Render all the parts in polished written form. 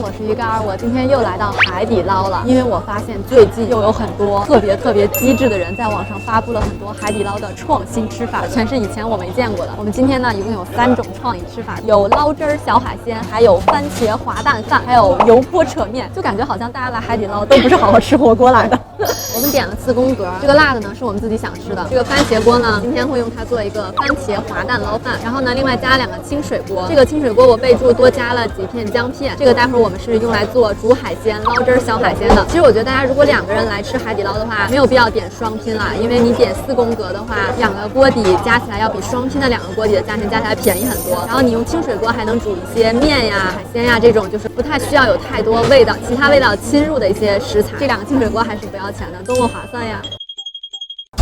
我是鱼竿，我今天又来到海底捞了，因为我发现最近又有很多特别机智的人在网上发布了很多海底捞的创新吃法，全是以前我没见过的。我们今天呢，一共有3种创意吃法，有捞汁儿小海鲜，还有番茄滑蛋饭，还有油泼扯面，就感觉好像大家来海底捞都不是好好吃火锅来的。我们点了4宫格，这个辣的呢是我们自己想吃的，这个番茄锅呢，今天会用它做一个番茄滑蛋捞饭，然后呢，另外加2个清水锅，这个清水锅我备注多加了几片姜片，这个待会儿我们是用来做煮海鲜、捞汁儿小海鲜的。其实我觉得大家如果2个人来吃海底捞的话，没有必要点双拼啦，因为你点4宫格的话，2个锅底加起来要比双拼的2个锅底的价钱加起来便宜很多。然后你用清水锅还能煮一些面呀、海鲜呀这种，就是不太需要有太多味道、其他味道侵入的一些食材。这2个清水锅还是不要钱的，多么划算呀！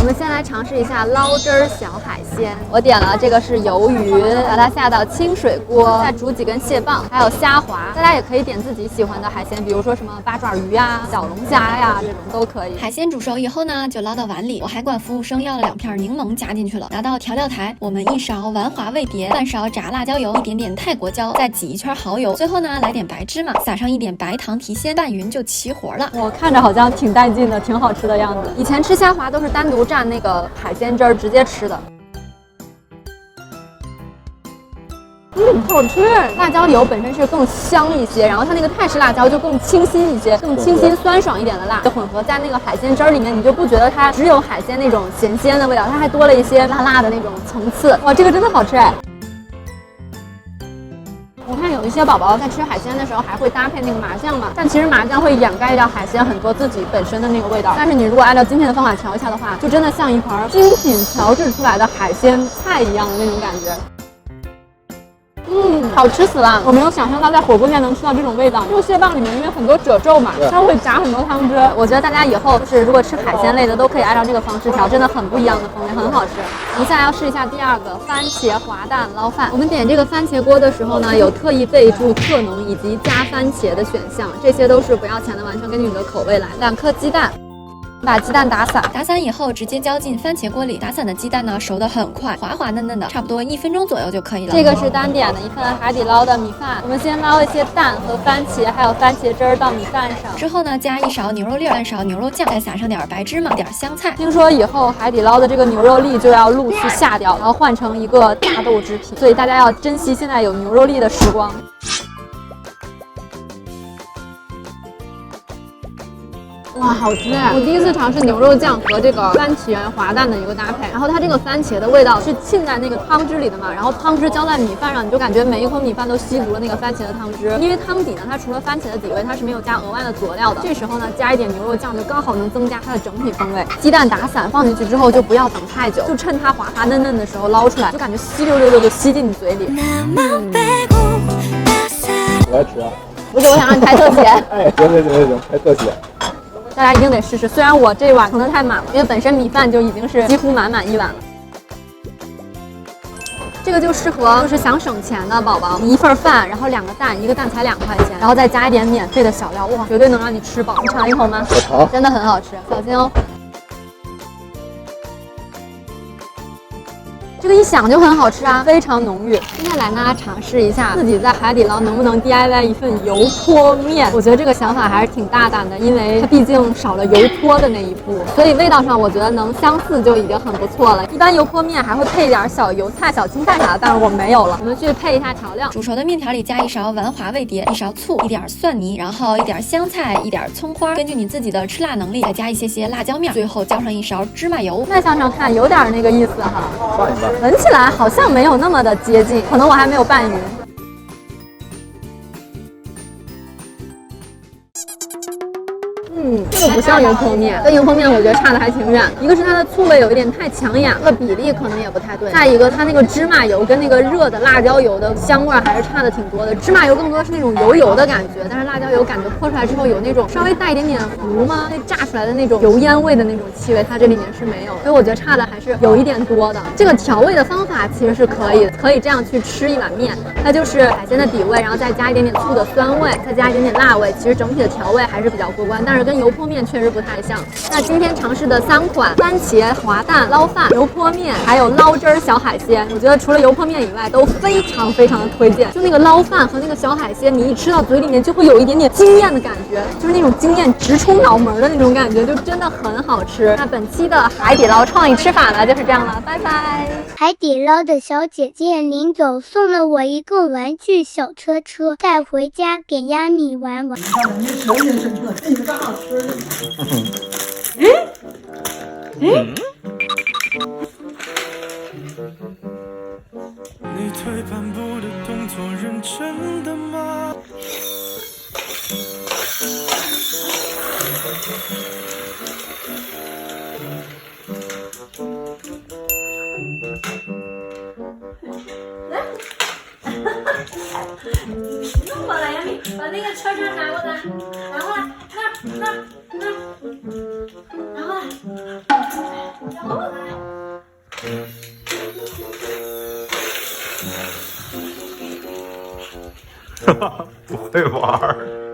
我们先来尝试一下捞汁儿小海鲜，我点了这个是鱿鱼，把它下到清水锅，再煮几根蟹棒，还有虾滑。大家也可以点自己喜欢的海鲜，比如说什么八爪鱼呀、小龙虾呀，这种都可以。海鲜煮熟以后呢，就捞到碗里。我还管服务生要了2片柠檬加进去了。拿到调料台，我们1勺丸滑味碟，半勺炸辣椒油，一点点泰国椒，再挤1圈蚝油。最后呢，来点白芝麻，撒上1点白糖提鲜，拌匀就齐活了。我看着好像挺带劲的，挺好吃的样子。以前吃虾滑都是单独蘸那个海鲜汁儿直接吃的。好吃！辣椒油本身是更香一些，然后它那个泰式辣椒就更清新一些，更清新酸爽一点的辣，就混合在那个海鲜汁儿里面，你就不觉得它只有海鲜那种咸鲜的味道，它还多了一些辣辣的那种层次。哇，这个真的好吃哎！我看有一些宝宝在吃海鲜的时候还会搭配那个麻酱嘛，但其实麻酱会掩盖掉海鲜很多自己本身的那个味道。但是你如果按照今天的方法调一下的话，就真的像一盘精品调制出来的海鲜菜一样的那种感觉。好吃死了！我没有想象到在火锅店能吃到这种味道。这个蟹棒里面因为很多褶皱嘛，它会炸很多汤汁。我觉得大家以后就是如果吃海鲜类的都可以按照这个方式调，真的很不一样的风味，很好吃。我们现在要试一下第2个番茄滑蛋捞饭。我们点这个番茄锅的时候呢，有特意备注特浓以及加番茄的选项，这些都是不要钱的，完全根据你的口味来。2颗鸡蛋。把鸡蛋打散，打散以后直接浇进番茄锅里。打散的鸡蛋呢熟得很快，滑滑嫩嫩的，差不多1分钟左右就可以了。这个是单点的一份海底捞的米饭，我们先捞一些蛋和番茄，还有番茄汁儿到米饭上。之后呢，加1勺牛肉粒，半勺牛肉酱，再撒上点白芝麻，点香菜。听说以后海底捞的这个牛肉粒就要陆续下掉，然后换成一个大豆制品，所以大家要珍惜现在有牛肉粒的时光。哇，好吃哎！我第一次尝试牛肉酱和这个番茄滑蛋的一个搭配，然后它这个番茄的味道是浸在那个汤汁里的嘛，然后汤汁浇在米饭上，你就感觉每一口米饭都吸足了那个番茄的汤汁。因为汤底呢，它除了番茄的底味，它是没有加额外的佐料的。这时候呢，加一点牛肉酱就刚好能增加它的整体风味。鸡蛋打散放进去之后，就不要等太久，就趁它滑滑嫩嫩的时候捞出来，就感觉吸溜溜的就吸进你嘴里。我来吃啊！不是，我想让你拍特写。哎，行，拍特写。大家一定得试试，虽然我这碗盛得太满了，因为本身米饭就已经是几乎满1碗了。这个就适合就是想省钱的宝宝，你1份饭，然后2个蛋，1个蛋才2块钱，然后再加一点免费的小料，哇，绝对能让你吃饱。你尝一口吗？我尝，真的很好吃，小心哦。这个一想就很好吃啊，非常浓郁。今天来跟大家尝试一下自己在海底捞能不能 DIY 一份油泼面。我觉得这个想法还是挺大胆的，因为它毕竟少了油泼的那一步，所以味道上我觉得能相似就已经很不错了。一般油泼面还会配点小油菜、小青菜啥的，但是我没有了。我们去配一下调料，煮熟的面条里加1勺丸滑味碟，1勺醋，1点蒜泥，然后1点香菜，1点葱花，根据你自己的吃辣能力再加一些辣椒面，最后浇上1勺芝麻油。卖相上看有点那个意思哈。拌一拌。闻起来好像没有那么的接近，可能我还没有拌匀。这个不像油泼面，跟油泼面我觉得差的还挺远。一个是它的醋味有一点太抢眼了，比例可能也不太对。再一个，它那个芝麻油跟那个热的辣椒油的香味还是差的挺多的。芝麻油更多是那种油油的感觉，但是辣椒油感觉泼出来之后有那种稍微带一点点糊吗？那炸出来的那种油烟味的那种气味，它这里面是没有。所以我觉得差的还是是有一点多的。这个调味的方法其实是可以这样去吃一碗面，它就是海鲜的底味，然后再加一点点醋的酸味，再加一点点辣味，其实整体的调味还是比较过关，但是跟油泼面确实不太像。那今天尝试的3款番茄滑蛋捞饭、油泼面，还有捞汁儿小海鲜，我觉得除了油泼面以外都非常的推荐。就那个捞饭和那个小海鲜，你一吃到嘴里面就会有一点点惊艳的感觉，就是那种惊艳直冲脑门的那种感觉，就真的很好吃。那本期的海底捞创意吃法呢就是这样了，拜拜。海底捞的小姐姐临走送了我一个玩具小车车，带回家给亚米玩玩。你们刚好吃的。你退半步的动作认真的吗？弄过来呀，你把那个车车拿过来，拿过来，那，拿过来，拿过来。不会玩儿。